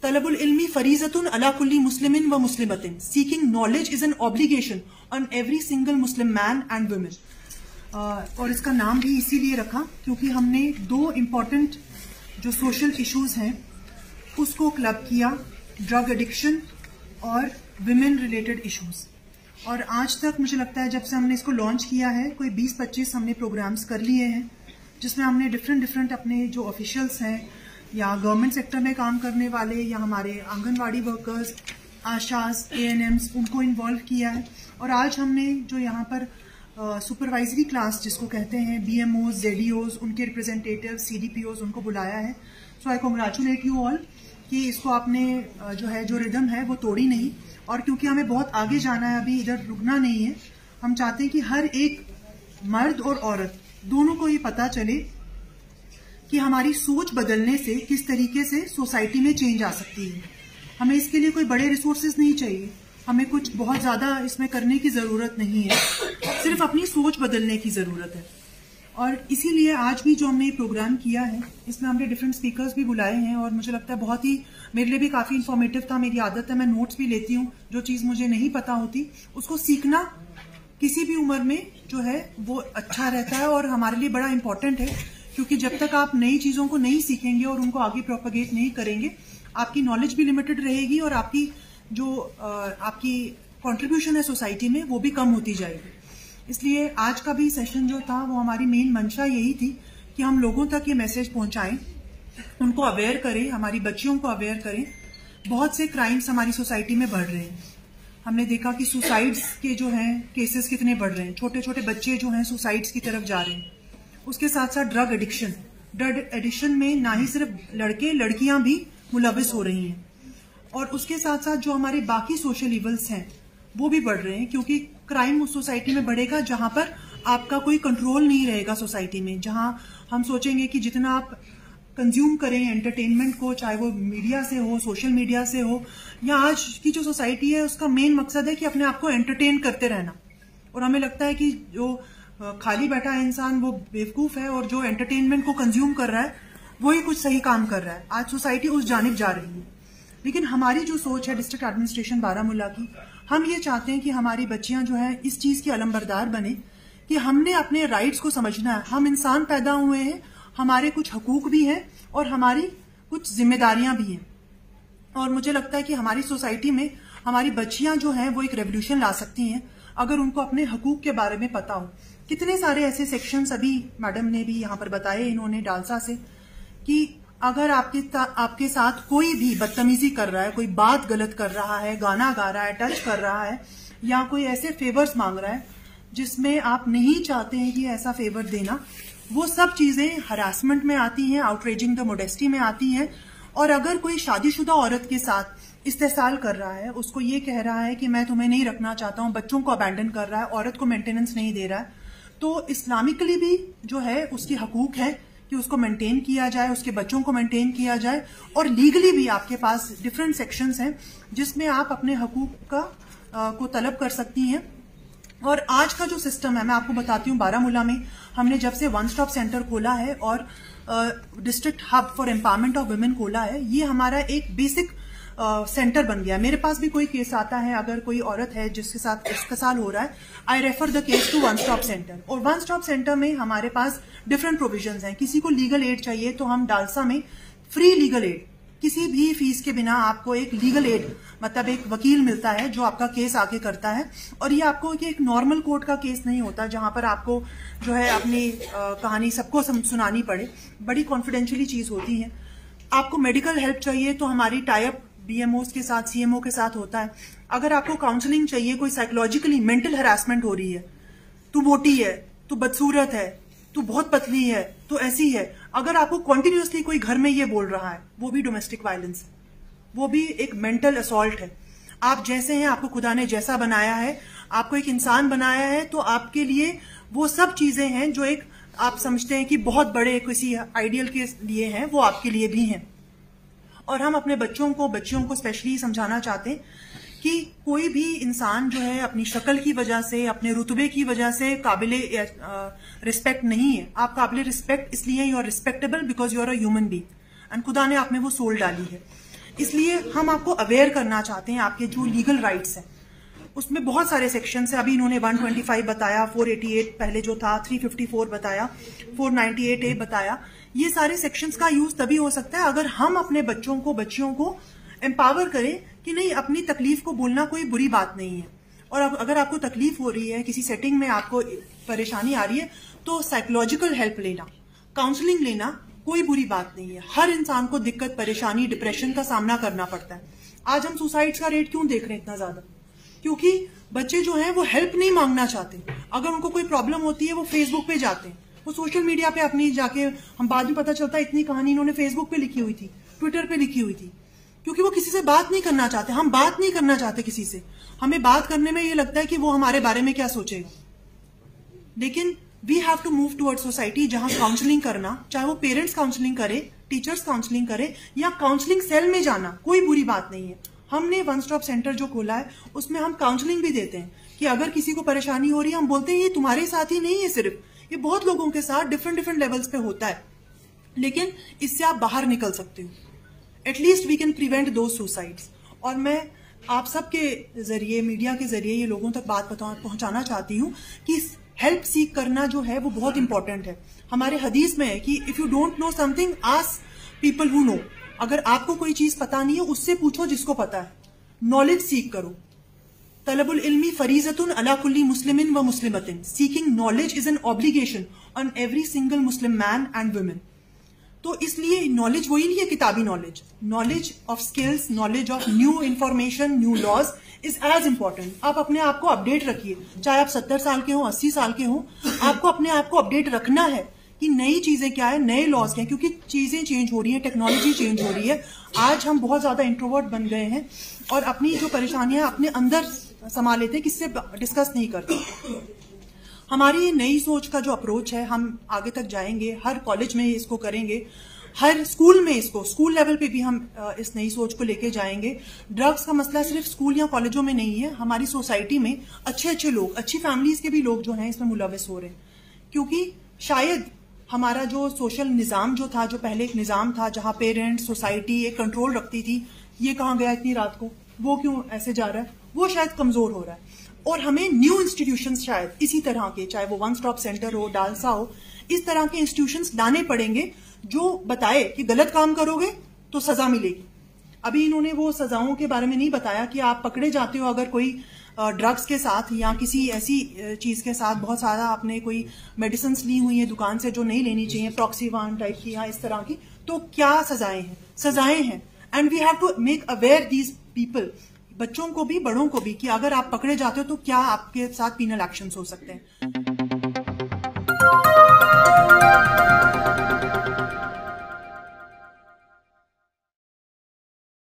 तलबुल इल्मी फरीजतुन अला कुल्ली मुस्लिमिन व मुस्लिमतिन। Seeking knowledge is an obligation on every single Muslim man and women. और इसका नाम भी इसीलिए रखा क्योंकि हमने दो इम्पॉर्टेंट जो सोशल इश्यूज हैं उसको क्लब किया, ड्रग एडिक्शन और विमेन रिलेटेड इश्यूज। और आज तक मुझे लगता है जब से हमने इसको लॉन्च किया है कोई 20-25 हमने प्रोग्राम्स कर लिए हैं, जिसमें हमने डिफरेंट अपने जो ऑफिशियल्स हैं या गवर्नमेंट सेक्टर में काम करने वाले या हमारे आंगनवाड़ी वर्कर्स, आशास, ANMs, उनको इन्वॉल्व किया है। और आज हमने जो यहाँ पर सुपरवाइजरी क्लास जिसको कहते हैं, BMOs, ZDOs, उनके रिप्रेजेंटेटिव, CDPOs, उनको बुलाया है। सो आई कॉन्ग्रेचुलेट यू ऑल कि इसको आपने जो रिदम है वो तोड़ी नहीं। और क्योंकि हमें बहुत आगे जाना है, अभी इधर रुकना नहीं है, हम चाहते हैं कि हर एक मर्द और औरत दोनों को ये पता चले कि हमारी सोच बदलने से किस तरीके से सोसाइटी में चेंज आ सकती है। हमें इसके लिए कोई बड़े रिसोर्सेज नहीं चाहिए, हमें कुछ बहुत ज्यादा इसमें करने की जरूरत नहीं है, सिर्फ अपनी सोच बदलने की जरूरत है। और इसीलिए आज भी जो हमने प्रोग्राम किया है इसमें हमने डिफरेंट स्पीकर्स भी बुलाए हैं और मुझे लगता है बहुत ही मेरे लिए भी काफी इन्फॉर्मेटिव था। मेरी आदत है मैं नोट्स भी लेती हूँ, जो चीज मुझे नहीं पता होती उसको सीखना किसी भी उम्र में जो है वो अच्छा रहता है और हमारे लिए बड़ा इंपॉर्टेंट है, क्योंकि जब तक आप नई चीजों को नहीं सीखेंगे और उनको आगे प्रोपेगेट नहीं करेंगे, आपकी नॉलेज भी लिमिटेड रहेगी और आपकी जो आपकी कंट्रीब्यूशन है सोसाइटी में वो भी कम होती जाएगी। इसलिए आज का भी सेशन जो था वो हमारी मेन मंशा यही थी कि हम लोगों तक ये मैसेज पहुंचाएं, उनको अवेयर करें, हमारी बच्चियों को अवेयर करें। बहुत से क्राइम्स हमारी सोसाइटी में बढ़ रहे हैं। हमने देखा कि सुसाइड्स के जो हैं केसेस कितने बढ़ रहे हैं, छोटे छोटे बच्चे जो हैं सुसाइड्स की तरफ जा रहे हैं। उसके साथ साथ ड्रग एडिक्शन में ना ही सिर्फ लड़के लड़कियां भी मुलविस हो रही हैं, और उसके साथ साथ जो हमारे बाकी सोशल इवल्स हैं वो भी बढ़ रहे हैं, क्योंकि क्राइम उस सोसाइटी में बढ़ेगा जहां पर आपका कोई कंट्रोल नहीं रहेगा सोसाइटी में। जहां हम सोचेंगे कि जितना आप कंज्यूम करें एंटरटेनमेंट को, चाहे वो मीडिया से हो, सोशल मीडिया से हो, या आज की जो सोसाइटी है उसका मेन मकसद है कि अपने आप को एंटरटेन करते रहना। और हमें लगता है कि जो खाली बैठा है इंसान वो बेवकूफ है और जो एंटरटेनमेंट को कंज्यूम कर रहा है वही कुछ सही काम कर रहा है। आज सोसाइटी उस जानिब जा रही है। लेकिन हमारी जो सोच है डिस्ट्रिक्ट एडमिनिस्ट्रेशन बारामूला की, हम ये चाहते हैं कि हमारी बच्चियां जो है इस चीज की अलंबरदार बने कि हमने अपने राइट्स को समझना है। हम इंसान पैदा हुए हैं, हमारे कुछ हकूक भी हैं और हमारी कुछ जिम्मेदारियां भी हैं। और मुझे लगता है कि हमारी सोसाइटी में हमारी बच्चियां जो हैं वो एक रेवोल्यूशन ला सकती हैं अगर उनको अपने हकूक के बारे में पता हो। कितने सारे ऐसे सेक्शंस अभी मैडम ने भी यहाँ पर बताए, इन्होंने डालसा से, कि अगर आपके साथ कोई भी बदतमीजी कर रहा है, कोई बात गलत कर रहा है, गाना गा रहा है, टच कर रहा है, या कोई ऐसे फेवर्स मांग रहा है जिसमें आप नहीं चाहते हैं कि ऐसा फेवर देना, वो सब चीजें हरासमेंट में आती हैं, आउटरेजिंग द मोडेस्टी में आती हैं। और अगर कोई शादीशुदा औरत के साथ इस्तेसाल कर रहा है, उसको ये कह रहा है कि मैं तुम्हें नहीं रखना चाहता हूं, बच्चों को अबैंडन कर रहा है, औरत को मेंटेनेंस नहीं दे रहा है, तो इस्लामिकली भी जो है उसकी हकूक है कि उसको मेंटेन किया जाए, उसके बच्चों को मेंटेन किया जाए। और लीगली भी आपके पास डिफरेंट सेक्शंस हैं जिसमें आप अपने हकूक को तलब कर सकती हैं। और आज का जो सिस्टम है मैं आपको बताती हूँ, बारामूला में हमने जब से वन स्टॉप सेंटर खोला है और district hub for empowerment of women खोला है, ये हमारा एक बेसिक सेंटर बन गया। मेरे पास भी कोई केस आता है, अगर कोई औरत है जिसके साथ इस्तेसाल हो रहा है, I refer the case to one stop centre. और वन स्टॉप सेंटर में हमारे पास डिफरेंट प्रोविजंस हैं। किसी को लीगल एड चाहिए तो हम डालसा में फ्री लीगल एड, किसी भी फीस के बिना आपको एक लीगल एड, मतलब एक वकील मिलता है जो आपका केस आके करता है। और ये आपको एक नॉर्मल कोर्ट का केस नहीं होता जहां पर आपको जो है अपनी कहानी सबको सुनानी पड़े, बड़ी कॉन्फिडेंशियली चीज होती है। आपको मेडिकल हेल्प चाहिए तो हमारी टाइप BMOs के साथ, CMO के साथ होता है। अगर आपको काउंसलिंग चाहिए, कोई साइकोलॉजिकली मेंटल हैरासमेंट हो रही है, तू मोटी है, तू बदसूरत है, तू बहुत पतली है, तो ऐसी है, अगर आपको कॉन्टिन्यूसली कोई घर में ये बोल रहा है, वो भी डोमेस्टिक वायलेंस है, वो भी एक मेंटल असॉल्ट है। आप जैसे हैं, आपको खुदा ने जैसा बनाया है, आपको एक इंसान बनाया है, तो आपके लिए वो सब चीजें हैं जो एक आप समझते हैं कि बहुत बड़े किसी आइडियल के लिए हैं, वो आपके लिए भी हैं। और हम अपने बच्चियों को स्पेशली समझाना चाहते हैं कि कोई भी इंसान जो है अपनी शक्ल की वजह से, अपने रुतबे की वजह से काबिले रिस्पेक्ट नहीं है। आप काबिले रिस्पेक्ट इसलिए, you are respectable because you are a human being, and खुदा ने आप में वो सोल डाली है। इसलिए हम आपको अवेयर करना चाहते हैं आपके जो लीगल राइट्स हैं। उसमें बहुत सारे सेक्शंस हैं। अभी इन्होंने 125 बताया, 488 पहले जो था, 354 बताया, 498A बताया। ये सारे सेक्शंस का यूज तभी हो सकता है अगर हम अपने बच्चियों को एम्पावर करें कि नहीं, अपनी तकलीफ को बोलना कोई बुरी बात नहीं है। और अगर आपको तकलीफ हो रही है, किसी सेटिंग में आपको परेशानी आ रही है, तो साइकोलॉजिकल हेल्प लेना, काउंसलिंग लेना कोई बुरी बात नहीं है। हर इंसान को दिक्कत, परेशानी, डिप्रेशन का सामना करना पड़ता है। आज हम सुसाइड्स का रेट क्यों देख रहे हैं इतना ज्यादा? क्योंकि बच्चे जो हैं वो हेल्प नहीं मांगना चाहते। अगर उनको कोई प्रॉब्लम होती है वो फेसबुक पे जाते हैं, वो सोशल मीडिया पे अपनी जाके, हम बाद में पता चलता है इतनी कहानी इन्होंने फेसबुक पे लिखी हुई थी, ट्विटर पे लिखी हुई थी, क्योंकि वो किसी से बात नहीं करना चाहते। हम बात नहीं करना चाहते किसी से। हमें बात करने में ये लगता है कि वो हमारे बारे में क्या सोचेगा। लेकिन we have to move toward society जहां काउंसलिंग करना, चाहे वो पेरेंट्स काउंसलिंग करे, टीचर्स काउंसलिंग करे या काउंसलिंग सेल में जाना, कोई बुरी बात नहीं है। हमने वन स्टॉप सेंटर जो खोला है उसमें हम काउंसलिंग भी देते हैं कि अगर किसी को परेशानी हो रही है, हम बोलते हैं ये तुम्हारे साथ ही नहीं है सिर्फ, ये बहुत लोगों के साथ डिफरेंट लेवल्स पे होता है, लेकिन इससे आप बाहर निकल सकते हो। एटलीस्ट वी कैन प्रिवेंट दो सुसाइड्स। और मैं आप सबके जरिए, मीडिया के जरिए ये लोगों तक बात पहुंचाना चाहती हूँ कि हेल्प सीख करना जो है वो बहुत इंपॉर्टेंट है। हमारे हदीस में है कि if you don't know something, ask people who know. अगर आपको कोई चीज पता नहीं है, उससे पूछो जिसको पता है। नॉलेज सीख करो। तलबुल इल्मी फरीजतुन अला कुल्ली मुस्लिमिन व मुस्लिमतिन। Seeking knowledge is an obligation on every single Muslim man and women. तो इसलिए नॉलेज वही नहीं है किताबी knowledge, knowledge of skills, knowledge of new information, new laws is as important. आप अपने आप को अपडेट रखिए, चाहे आप 70 साल के हो, 80 साल के हो, आपको अपने आप को अपडेट रखना है कि नई चीजें क्या है, नए लॉज क्या है, क्योंकि चीजें चेंज हो रही है, टेक्नोलॉजी चेंज हो रही है। आज हम बहुत ज्यादा इंट्रोवर्ट बन गए हैं और अपनी जो परेशानियां अपने अंदर समा लेते हैं, किससे डिस्कस नहीं करते। हमारी नई सोच का जो अप्रोच है, हम आगे तक जाएंगे, हर कॉलेज में इसको करेंगे, हर स्कूल में इसको, स्कूल लेवल पे भी हम इस नई सोच को लेके जाएंगे। ड्रग्स का मसला सिर्फ स्कूल या कॉलेजों में नहीं है, हमारी सोसाइटी में अच्छे लोग, अच्छी फैमिलीज के भी लोग जो हैं इसमें मुलविस हो रहे हैं। क्योंकि शायद हमारा जो सोशल निजाम जो था, जो पहले एक निजाम था जहां पेरेंट्स, सोसाइटी एक कंट्रोल रखती थी, ये कहाँ गया इतनी रात को, वो क्यों ऐसे जा रहा है, वो शायद कमजोर हो रहा है। और हमें न्यू इंस्टीट्यूशंस शायद इसी तरह के, चाहे वो वन स्टॉप सेंटर हो, डालसा हो, इस तरह के इंस्टीट्यूशंस लाने पड़ेंगे जो बताए कि गलत काम करोगे तो सजा मिलेगी। अभी इन्होंने वो सजाओं के बारे में नहीं बताया कि आप पकड़े जाते हो अगर कोई ड्रग्स के साथ या किसी ऐसी चीज के साथ, बहुत सारा आपने कोई मेडिसिन ली हुई है दुकान से जो नहीं लेनी चाहिए, प्रॉक्सीवान टाइप की या इस तरह की, तो क्या सजाएं हैं। And we have to make aware these people, बच्चों को भी, बड़ों को भी, कि अगर आप पकड़े जाते हो तो क्या आपके साथ पीनल एक्शंस हो सकते हैं।